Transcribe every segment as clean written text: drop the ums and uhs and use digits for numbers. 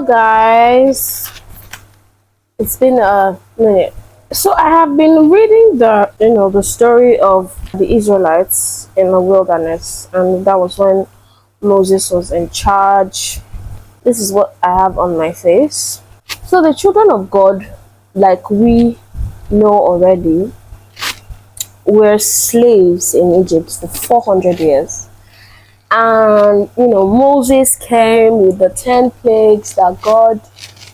guys, it's been a minute. So I have been reading the story of the Israelites in the wilderness, and that was when Moses was in charge. This is what I have on my face. So the children of God, like we know already, were slaves in Egypt for 400 years. And Moses came with the 10 plagues that God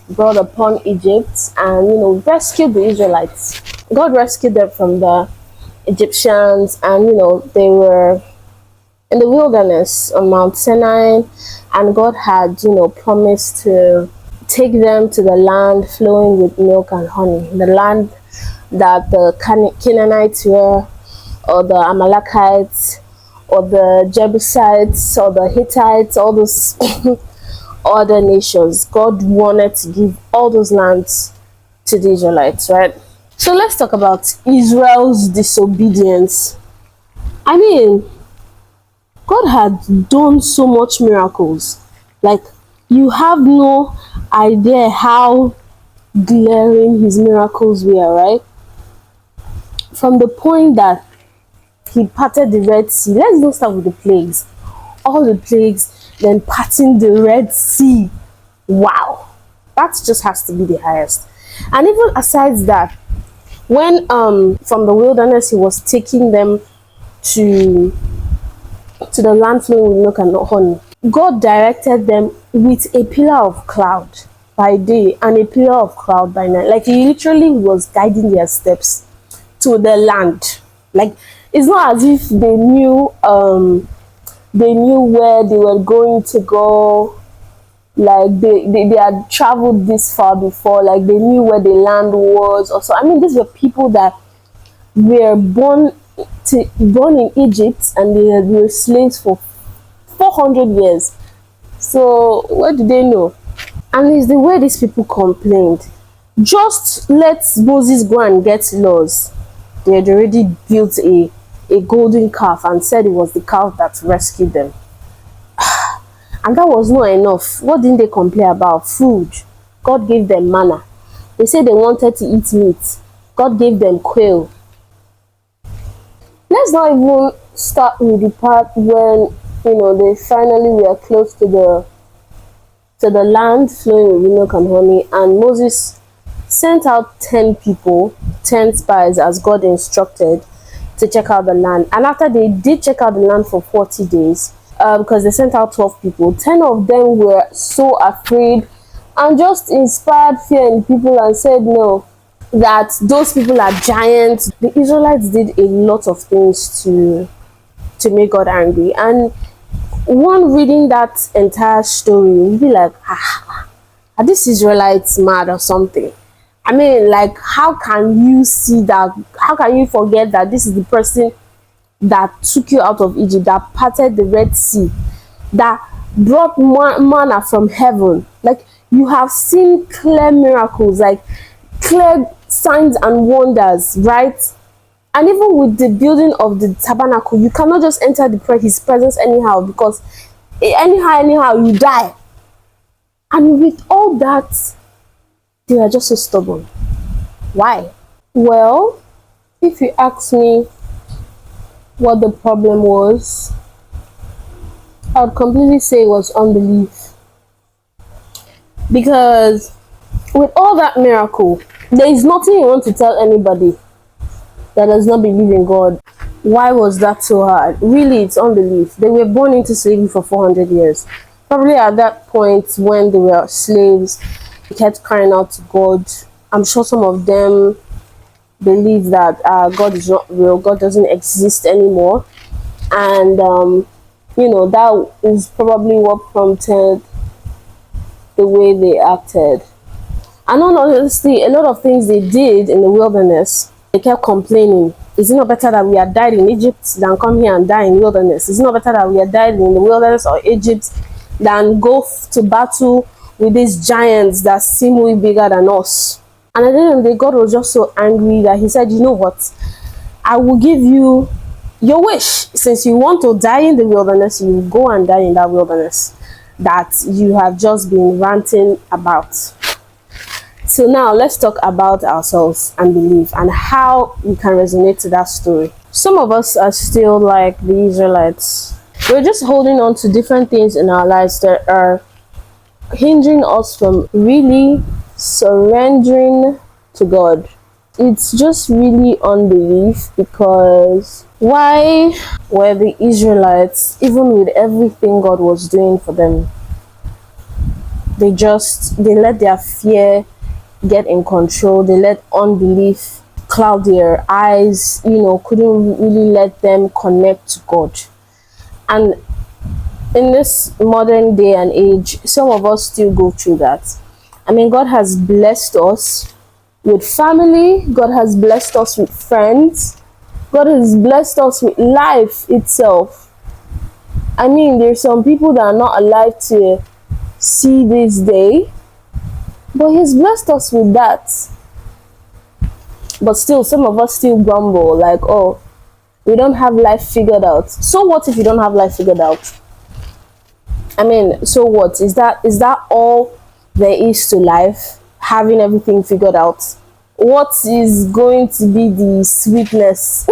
brought upon Egypt, and rescued the Israelites. God rescued them from the Egyptians, and they were in the wilderness on Mount Sinai, and God had promised to take them to the land flowing with milk and honey, the land that the Canaanites were, or the Amalekites, or the Jebusites, or the Hittites, all those other nations. God wanted to give all those lands to the Israelites, right? So let's talk about Israel's disobedience. I mean, God had done so much miracles. Like, you have no idea how glaring his miracles were, right? From the point that he parted the Red Sea. Let's not start with the plagues. All the plagues, then parting the Red Sea. Wow. That just has to be the highest. And even aside that, when from the wilderness he was taking them to the land flowing with milk and honey, God directed them with a pillar of cloud by day and a pillar of cloud by night. Like, he literally was guiding their steps to the land. Like, it's not as if they knew where they were going to go. Like, they had traveled this far before. Like, they knew where the land was. Also, I mean, these were people that were born in Egypt, and they were slaves for 400 years. So what do they know? And it's the way these people complained. Just let Moses go and get laws. They had already built a golden calf and said it was the calf that rescued them. And that was not enough. What didn't they complain about? Food. God gave them manna. They said they wanted to eat meat. God gave them quail. Let's not even start with the part when they finally were close to the land flowing with milk and honey, and Moses sent out 10 people, 10 spies, as God instructed, to check out the land. And after they did check out the land for 40 days, because they sent out 12 people, 10 of them were so afraid and just inspired fear in people and said no, that those people are giants. The Israelites did a lot of things to make God angry. And one reading that entire story will be like, are these Israelites mad or something? I mean, like, how can you see that? How can you forget that this is the person that took you out of Egypt, that parted the Red Sea, that brought manna from heaven? Like, you have seen clear miracles, like clear signs and wonders, right? And even with the building of the tabernacle, you cannot just enter his presence anyhow, because anyhow you die. And with all that, they are just so stubborn. Why? Well, if you ask me what the problem was, I would completely say it was unbelief. Because with all that miracle, there is nothing you want to tell anybody that does not believe in God. Why was that so hard? Really, it's unbelief. They were born into slavery for 400 years. Probably at that point when they were slaves, they kept crying out to God. I'm sure some of them believe that God is not real, God doesn't exist anymore. And that is probably what prompted the way they acted. And honestly, a lot of things they did in the wilderness, they kept complaining. Is it not better that we had died in Egypt than come here and die in the wilderness? Is it not better that we had died in the wilderness or Egypt than go to battle with these giants that seem way bigger than us? And at the end of the day, God was just so angry that he said, you know what? I will give you your wish. Since you want to die in the wilderness, you will go and die in that wilderness. that you have just been ranting about. So now let's talk about ourselves and belief and how we can resonate to that story. Some of us are still like the Israelites. We're just holding on to different things in our lives that are hindering us from really surrendering to God. It's just really unbelief, because why were the Israelites, even with everything God was doing for them, they let their fear get in control, they let unbelief cloud their eyes, couldn't really let them connect to God. And in this modern day and age, some of us still go through that. I mean, God has blessed us with family, God has blessed us with friends, God has blessed us with life itself. I mean, there's some people that are not alive to see this day, but He's blessed us with that. But still, some of us still grumble like, oh, we don't have life figured out. So what if you don't have life figured out? I mean, so what? Is that all there is to life? Having everything figured out? What is going to be the sweetness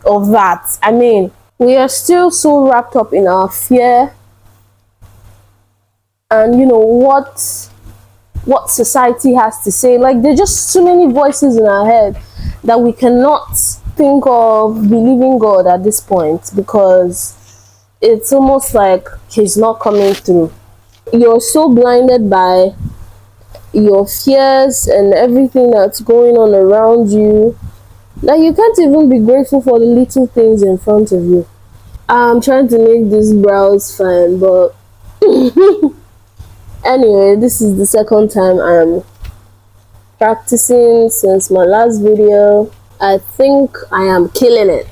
of that? I mean, we are still so wrapped up in our fear and what society has to say. Like, there's just so many voices in our head that we cannot think of believing God at this point, because it's almost like He's not coming through. You're so blinded by your fears and everything that's going on around you that you can't even be grateful for the little things in front of you. I'm trying to make this brows fine, but anyway, this is the second time I'm practicing since my last video. I think I am killing it.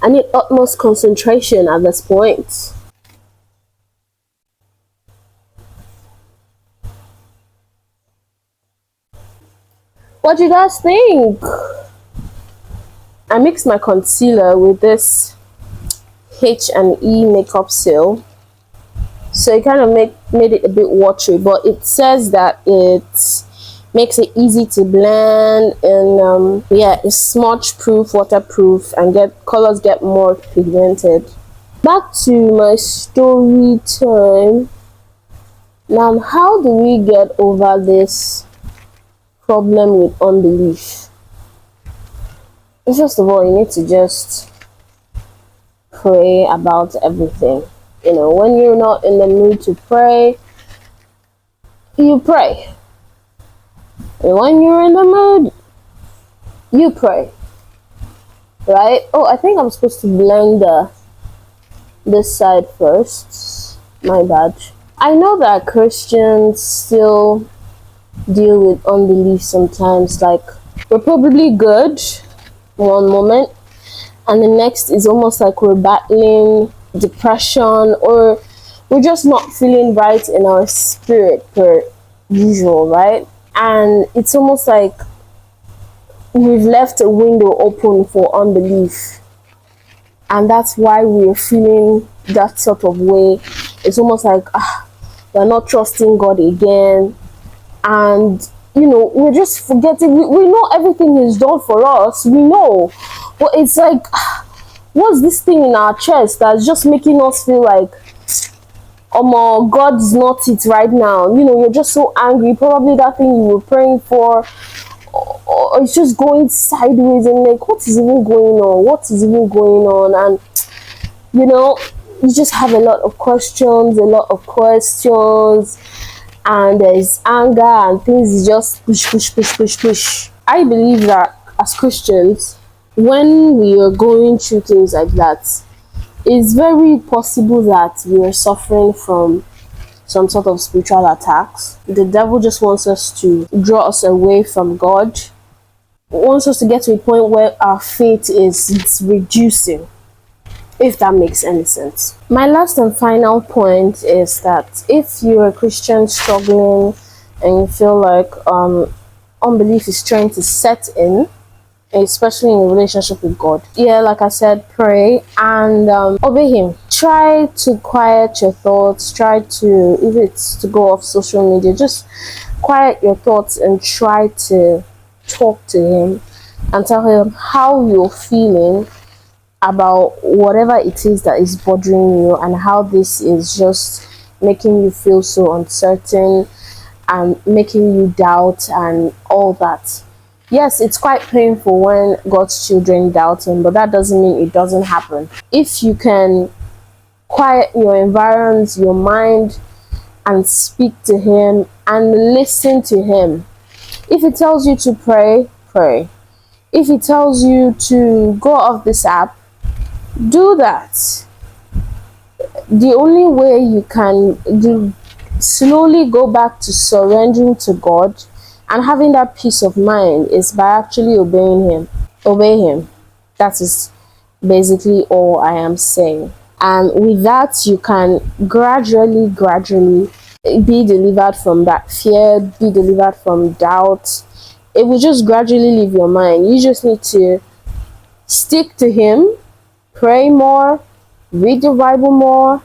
I need utmost concentration at this point. What do you guys think? I mixed my concealer with this H&E makeup seal, so it kind of made it a bit watery, but it says that it makes it easy to blend, and yeah, it's smudge proof, waterproof, and colors get more pigmented. Back to my story time. Now, how do we get over this problem with unbelief? First of all, you need to just pray about everything. When you're not in the mood to pray, you pray. And when you're in the mood, you pray. Right? Oh, I think I'm supposed to blend this side first. My bad. I know that Christians still deal with unbelief sometimes. Like, we're probably good one moment, and the next is almost like we're battling depression, or we're just not feeling right in our spirit per usual, right? And it's almost like we've left a window open for unbelief, and that's why we're feeling that sort of way. It's almost like we're not trusting God again, and we're just forgetting. We know everything is done for us, we know, but it's like, what's this thing in our chest that's just making us feel like, oh my God is not it right now? You're just so angry. Probably that thing you were praying for, or it's just going sideways, and like, what is even going on? And you just have a lot of questions, and there's anger, and things is just push. I believe that as Christians, when we are going through things like that, it's very possible that we are suffering from some sort of spiritual attacks. The devil just wants us to draw us away from God, wants us to get to a point where our faith is reducing, if that makes any sense. My last and final point is that if you're a Christian struggling and you feel like unbelief is trying to set in, especially in a relationship with God. Yeah, like I said, pray and obey Him. Try to quiet your thoughts. Try to, if it's to go off social media, just quiet your thoughts and try to talk to Him and tell Him how you're feeling about whatever it is that is bothering you, and how this is just making you feel so uncertain and making you doubt and all that. Yes, it's quite painful when God's children doubt Him, but that doesn't mean it doesn't happen. If you can quiet your environs, your mind, and speak to Him and listen to Him. If He tells you to pray, pray. If He tells you to go off this app, do that. The only way you can slowly go back to surrendering to God and having that peace of mind is by actually obeying Him. Obey Him. That is basically all I am saying. And with that, you can gradually be delivered from that fear, be delivered from doubt. It will just gradually leave your mind. You just need to stick to Him, pray more, read the Bible more,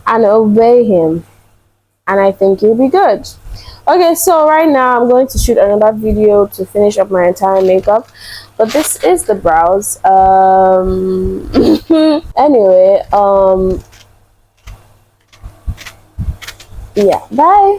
and obey Him. And I think you'll be good. Okay, so right now I'm going to shoot another video to finish up my entire makeup, but this is the brows. Anyway, yeah, bye.